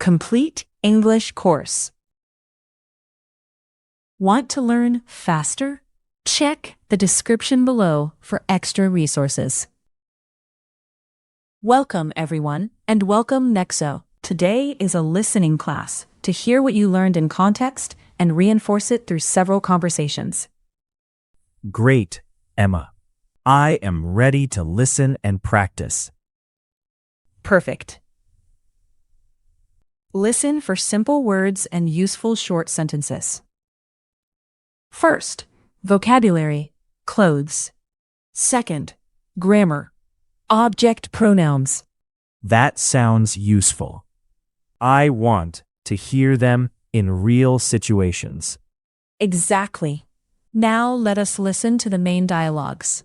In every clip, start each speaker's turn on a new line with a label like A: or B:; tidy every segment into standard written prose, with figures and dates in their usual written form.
A: complete English course. Want to learn faster? Check the description below for extra resources. Welcome, everyone, and welcome Nexo. Today is a listening class to hear what you learned in context and reinforce it through several conversations.
B: Great, Emma. I am ready to listen and practice.
A: Perfect. Listen for simple words and useful short sentences. First, vocabulary, clothes. Second, grammar, object pronouns.
B: That sounds useful. I want to hear them in real situations.
A: Exactly. Now let us listen to the main dialogues.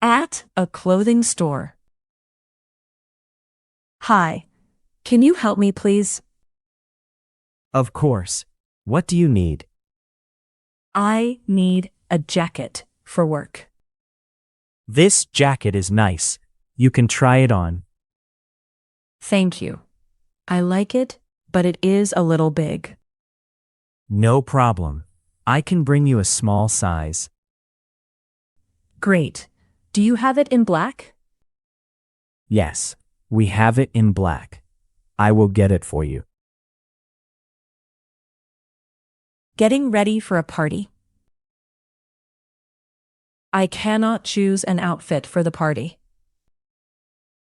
A: At a clothing store. Hi, can you help me, please?
B: Of course. What do you need?
A: I need a jacket for work.
B: This jacket is nice. You can try it on.
A: Thank you. I like it, but it is a little big.
B: No problem. I can bring you a small size.
A: Great. Do you have it in black?
B: Yes, we have it in black. I will get it for you.
A: Getting ready for a party. I cannot choose an outfit for the party.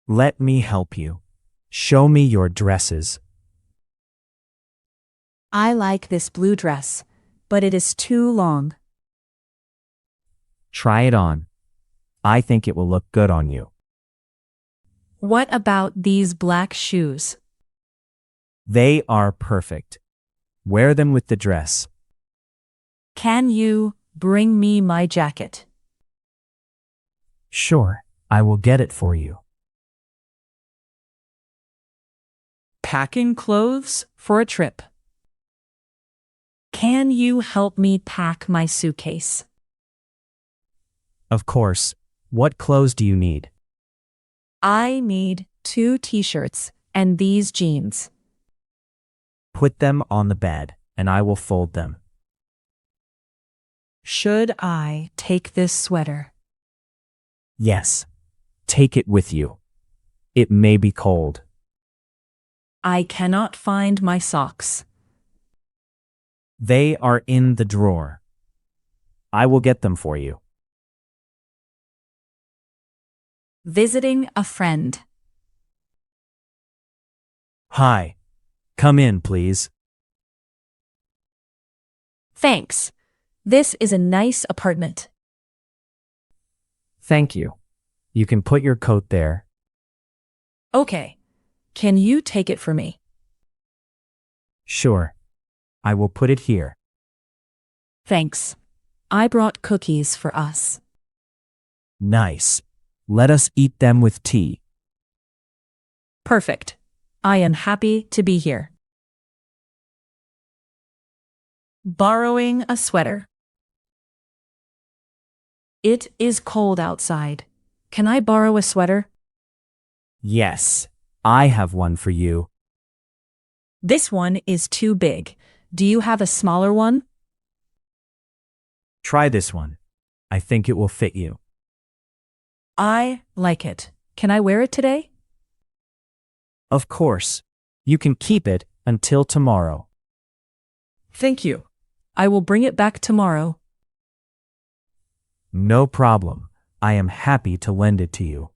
B: Let me help you. Show me your dresses.
A: I like this blue dress, but it is too long.
B: Try it on. I think it will look good on you.
A: What about these black shoes?
B: They are perfect. Wear them with the dress.
A: Can you bring me my jacket?
B: Sure, I will get it for you.
A: Packing clothes for a trip. Can you help me pack my suitcase?
B: Of course. What clothes do you need?
A: I need 2 t-shirts and these jeans.
B: Put them on the bed, and I will fold them.
A: Should I take this sweater?
B: Yes. Take it with you. It may be cold.
A: I cannot find my socks.
B: They are in the drawer. I will get them for you.
A: Visiting a friend.
B: Hi. Come in, please.
A: Thanks. This is a nice apartment.
B: Thank you. You can put your coat there.
A: Okay. Can you take it for me?
B: Sure. I will put it here.
A: Thanks. I brought cookies for us.
B: Nice. Let us eat them with tea.
A: Perfect. I am happy to be here. Borrowing a sweater. It is cold outside. Can I borrow a sweater?
B: Yes. I have one for you.
A: This one is too big. Do you have a smaller one?
B: Try this one. I think it will fit you.
A: I like it. Can I wear it today?
B: Of course. You can keep it until tomorrow.
A: Thank you. I will bring it back tomorrow.
B: No problem. I am happy to lend it to you.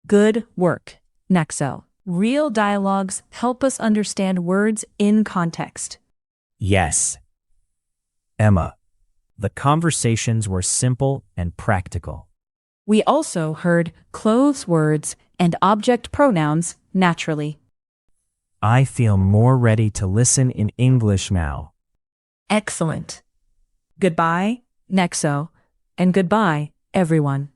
A: Good work, Nexo. Real dialogues help us understand words in context.
B: Yes. Emma, the conversations were simple and practical.
A: We also heard clothes words and object pronouns naturally.
B: I feel more ready to listen in English now.
A: Excellent. Goodbye, Nexo, and goodbye, everyone.